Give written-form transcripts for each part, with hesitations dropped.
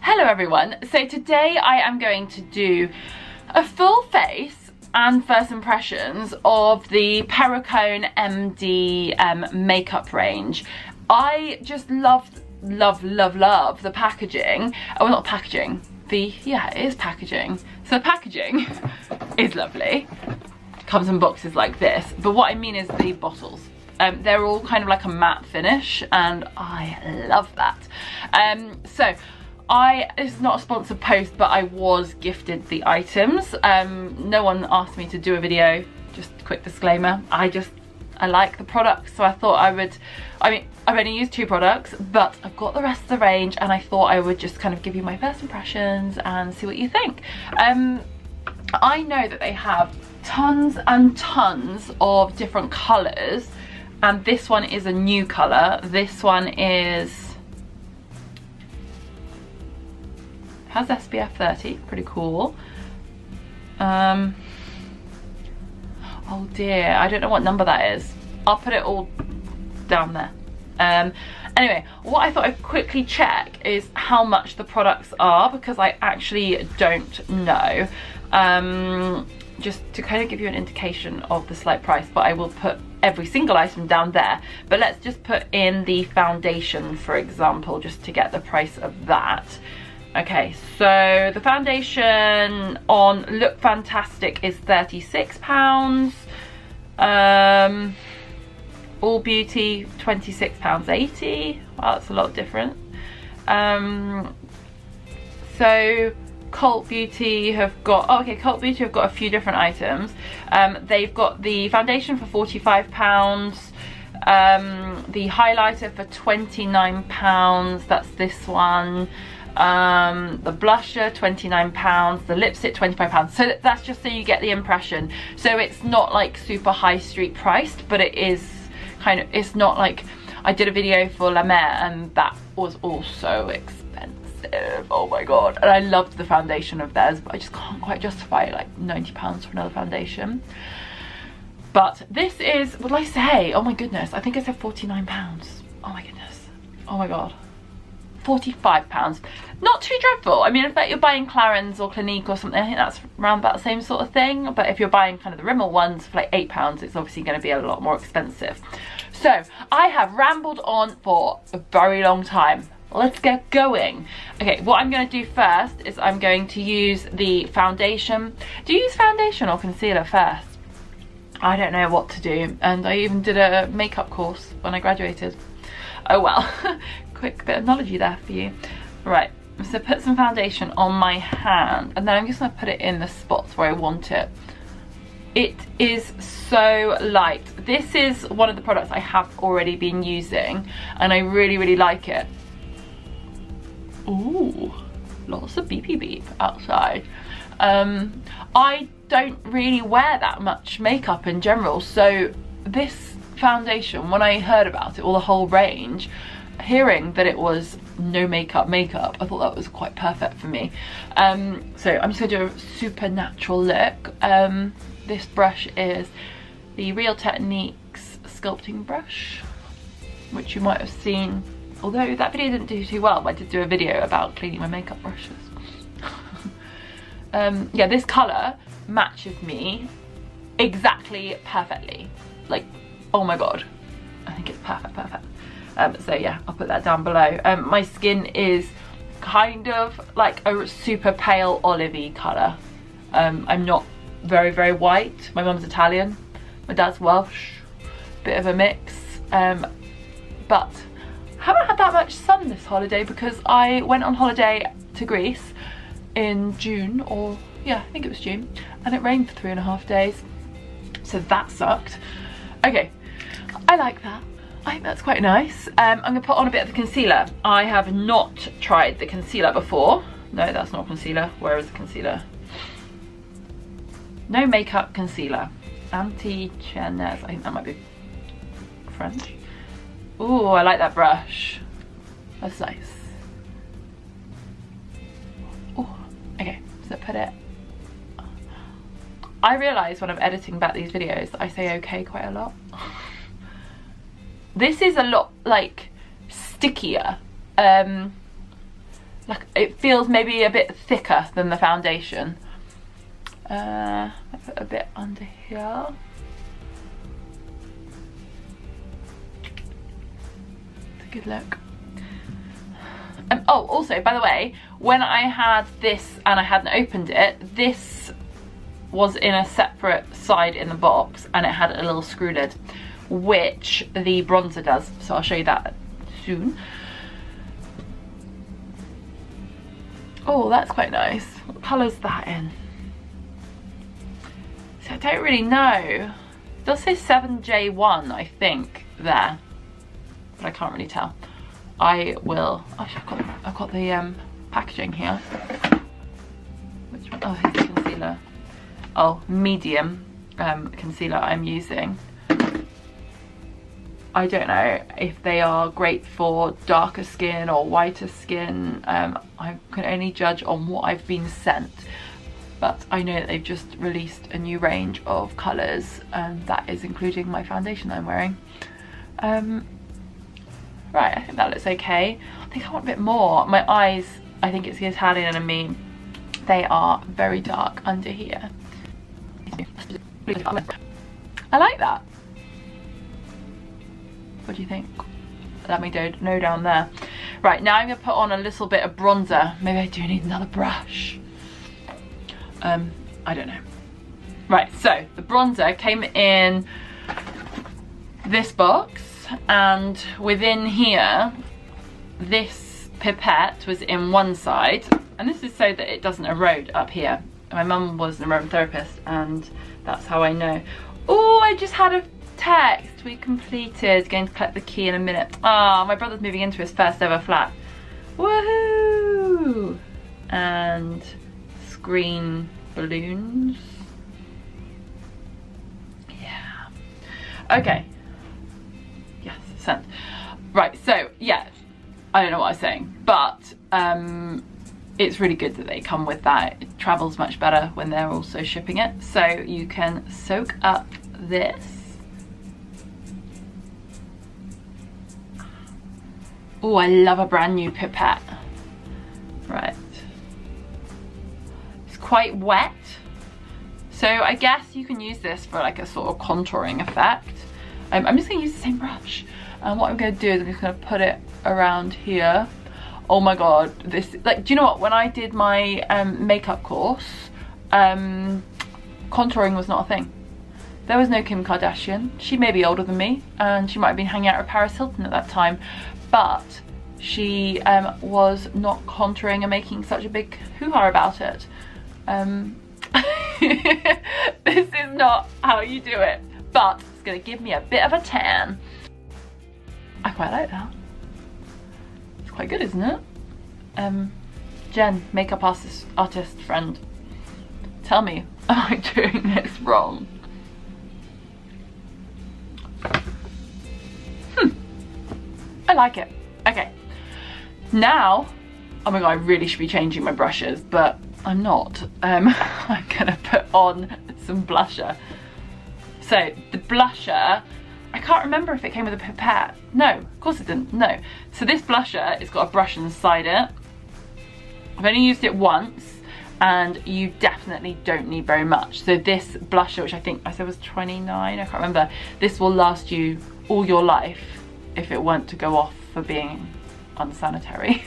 Hello everyone, so today I am going to do a full face and first impressions of the Perricone MD makeup range. I just love the packaging. Oh, not packaging, yeah, it is packaging. So the packaging is lovely. It comes in boxes like this, but what I mean is the bottles. They're all kind of like a matte finish and I love that. This is not a sponsored post, but I was gifted the items. No one asked me to do a video, just a quick disclaimer. I like the products, so I thought I've only used 2 products, but I've got the rest of the range and I thought I would just kind of give you my first impressions and see what you think. I know that they have tons and tons of different colours, and this one is a new colour. This one has SPF 30, pretty cool. Oh dear, I don't know what number that is. I'll put it all down there. Anyway, what I thought I'd quickly check is how much the products are, because I actually don't know. Just to kind of give you an indication of the slight price, but I will put every single item down there. But let's just put in the foundation, for example, just to get the price of that. Okay, so the foundation on Look Fantastic is £36. All Beauty, £26.80. Wow, that's a lot different. So Cult Beauty have got, Cult Beauty have got a few different items. They've got the foundation for £45, the highlighter for £29, that's this one. The blusher £29, the lipstick £25. So that's just so you get the impression. So it's not like super high street priced, but it is kind of, it's not like, I did a video for La Mer and that was also expensive. Oh my god. And I loved the foundation of theirs, but I just can't quite justify like £90 for another foundation. But this is, what did I say? Oh my goodness, I think I said £49. Oh my goodness, oh my god, £45. Not too dreadful. I mean, if you're buying Clarins or Clinique or something, I think that's around about the same sort of thing. But if you're buying kind of the Rimmel ones for like £8, it's obviously going to be a lot more expensive. So I have rambled on for a very long time. Let's get going. Okay, what I'm going to do first is I'm going to use the foundation. Do you use foundation or concealer first? I don't know what to do, and I even did a makeup course when I graduated. Oh well. Quick bit of knowledge there for you. Right, so put some foundation on my hand, and then I'm just going to put it in the spots where I want it. It is so light. This is one of the products I have already been using, and I really like it. Ooh, lots of beepy beep outside. I don't really wear that much makeup in general, so this foundation, when I heard about it, or the whole range, hearing that it was no makeup, I thought that was quite perfect for me. So I'm just gonna do a super natural look. This brush is the Real Techniques sculpting brush, which you might have seen, although that video didn't do too well, but I did do a video about cleaning my makeup brushes. Yeah, this colour matches me exactly perfectly. Like, oh my god, I think it's perfect. So yeah, I'll put that down below. My skin is kind of like a super pale olivey colour. I'm not very white. My mum's Italian, my dad's Welsh, bit of a mix. But I haven't had that much sun this holiday because I went on holiday to Greece in June, or yeah, I think it was June, and it rained for 3.5 days. So that sucked. Okay, I like that. I think that's quite nice. I'm going to put on a bit of the concealer. I have not tried the concealer before. No, that's not concealer. Where is the concealer? No Makeup concealer. Anti-Chenez. I think that might be French. Ooh, I like that brush. That's nice. Ooh, okay, so put it. I realise when I'm editing back these videos that I say okay quite a lot. This is a lot like stickier. like it feels maybe a bit thicker than the foundation. I put a bit under here. It's a good look. Oh, also, by the way, when I had this and I hadn't opened it, this was in a separate side in the box and it had a little screw lid, which the bronzer does. So I'll show you that soon. Oh, that's quite nice. What colour's that in? So I don't really know. It does say 7J1, I think, there. But I can't really tell. I will, actually I've got the packaging here. Which one? Oh, here's the concealer. Oh, medium concealer I'm using. I don't know if they are great for darker skin or whiter skin. I can only judge on what I've been sent. But I know that they've just released a new range of colours, and that is including my foundation that I'm wearing. Right, I think that looks okay. I think I want a bit more. My eyes, I think it's the Italian in me. They are very dark under here. I like that. What do you think? Let me know down there. Right, now I'm going to put on a little bit of bronzer. Maybe I do need another brush. I don't know. Right, so the bronzer came in this box, and within here, this pipette was in one side, and this is so that it doesn't erode up here. My mum was an aromatherapist, and that's how I know. Oh, I just had a text. We completed. Going to collect the key in a minute. Ah, my brother's moving into his first ever flat. Woohoo! And screen balloons. Yeah. Okay. Yes, sent. Right, so yeah, I don't know what I was saying, but it's really good that they come with that. It travels much better when they're also shipping it. So you can soak up this. Oh, I love a brand new pipette. Right. It's quite wet. So I guess you can use this for like a sort of contouring effect. I'm just gonna use the same brush. And what I'm gonna do is I'm just gonna put it around here. Oh my God, this, like, do you know what? When I did my makeup course, contouring was not a thing. There was no Kim Kardashian. She may be older than me, and she might have been hanging out with Paris Hilton at that time, but she was not contouring and making such a big hoo-ha about it. This is not how you do it, but it's gonna give me a bit of a tan. I quite like that. It's quite good, isn't it? Jen, makeup artist friend, tell me, am I doing this wrong? I like it. Okay, now, oh my God, I really should be changing my brushes, but I'm not. I'm gonna put on some blusher. So the blusher, I can't remember if it came with a pipette. No, of course it didn't, no. So this blusher, it's got a brush inside it. I've only used it once, and you definitely don't need very much. So this blusher, which I think I said was 29, I can't remember, this will last you all your life if it weren't to go off for being unsanitary.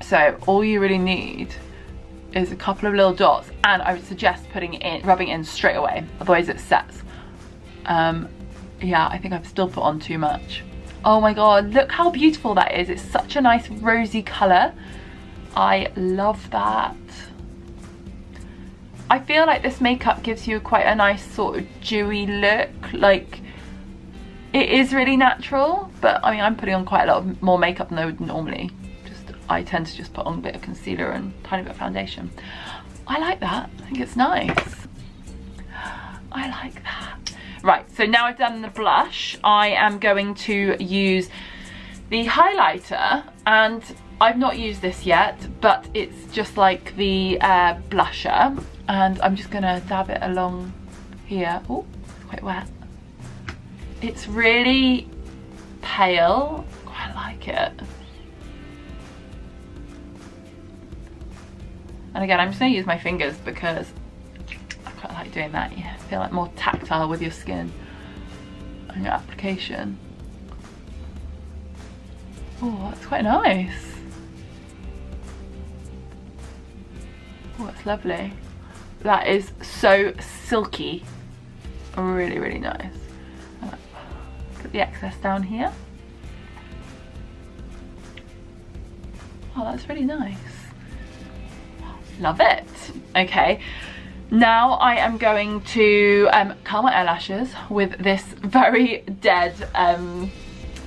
So all you really need is a couple of little dots, and I would suggest putting it in, rubbing it in straight away, otherwise it sets. Yeah, I think I've still put on too much. Oh my God, look how beautiful that is. It's such a nice rosy colour. I love that. I feel like this makeup gives you quite a nice sort of dewy look. Like, it is really natural, but I mean, I'm putting on quite a lot more makeup than I would normally. I tend to just put on a bit of concealer and a tiny bit of foundation. I like that. I think it's nice. I like that. Right, so now I've done the blush, I am going to use the highlighter, and I've not used this yet, but it's just like the blusher, and I'm just gonna dab it along here. Oh, it's quite wet. It's really pale. Quite like it. And again, I'm just gonna use my fingers because I quite like doing that. You feel like more tactile with your skin and your application. Oh, that's quite nice. Oh, it's lovely. That is so silky. Really, really nice. Put the excess down here. Oh, that's really nice. Love it. Okay, now I am going to curl my eyelashes with this very dead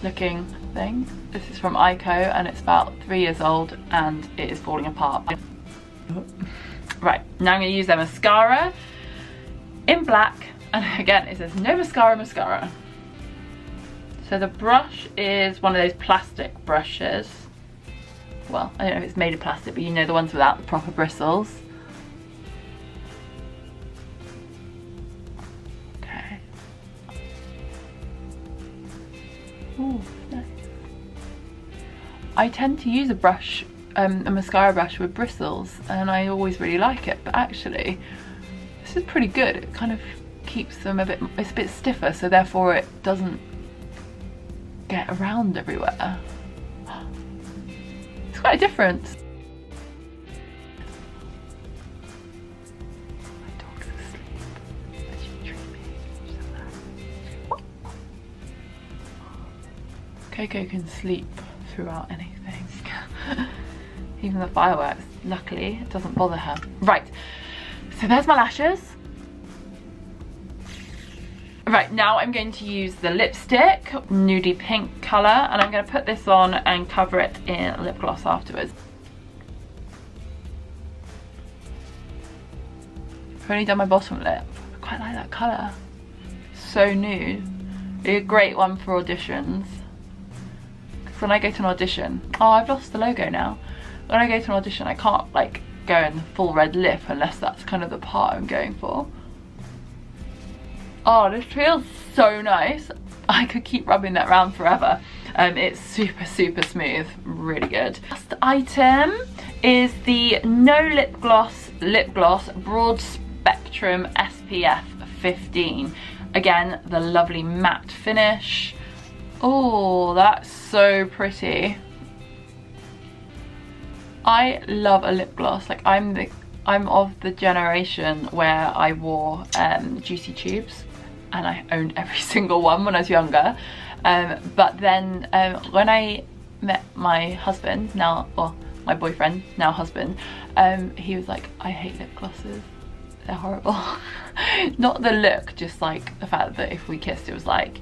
looking thing. This is from Ico and it's about 3 years old and it is falling apart. Right, now I'm going to use their mascara in black, and again it says no mascara. So the brush is one of those plastic brushes. Well, I don't know if it's made of plastic, but you know, the ones without the proper bristles. Okay. Ooh, nice. I tend to use a brush, a mascara brush with bristles, and I always really like it, but actually this is pretty good. It kind of keeps them a bit, it's a bit stiffer, so therefore it doesn't get around everywhere. It's quite a difference. My dog's asleep. Is she dreaming? Coco can sleep throughout anything. Even the fireworks. Luckily, it doesn't bother her. Right, so there's my lashes. Right, now I'm going to use the lipstick, nudie pink colour, and I'm going to put this on and cover it in lip gloss afterwards. I've only done my bottom lip. I quite like that colour. So nude. Be a great one for auditions. Because when I go to an audition, oh, I've lost the logo now. When I go to an audition, I can't like go in full red lip unless that's kind of the part I'm going for. Oh, this feels so nice. I could keep rubbing that around forever. It's super, super smooth, really good. Last item is the No Lip Gloss Broad Spectrum SPF 15. Again, the lovely matte finish. Oh, that's so pretty. I love a lip gloss. Like I'm of the generation where I wore Juicy Tubes, and I owned every single one when I was younger. But then when I met my husband, now, or my boyfriend, now husband, he was like, I hate lip glosses. They're horrible. Not the look, just like the fact that if we kissed it was like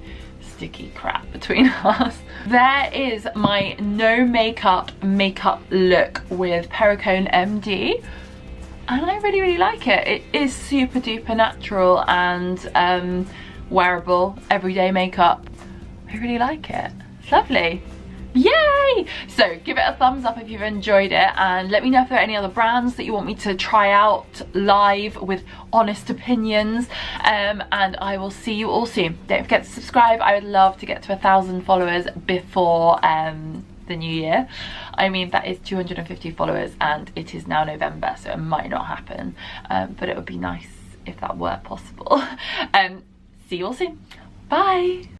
sticky crap between us. There is my no makeup look with Perricone MD. And I really, really like it. It is super duper natural and wearable, everyday makeup. I really like it. It's lovely. Yay! So give it a thumbs up if you've enjoyed it, and let me know if there are any other brands that you want me to try out live with honest opinions, and I will see you all soon. Don't forget to subscribe. I would love to get to 1,000 followers before the new year. I mean, that is 250 followers and it is now November, so it might not happen, but it would be nice if that were possible. See you all soon. Bye.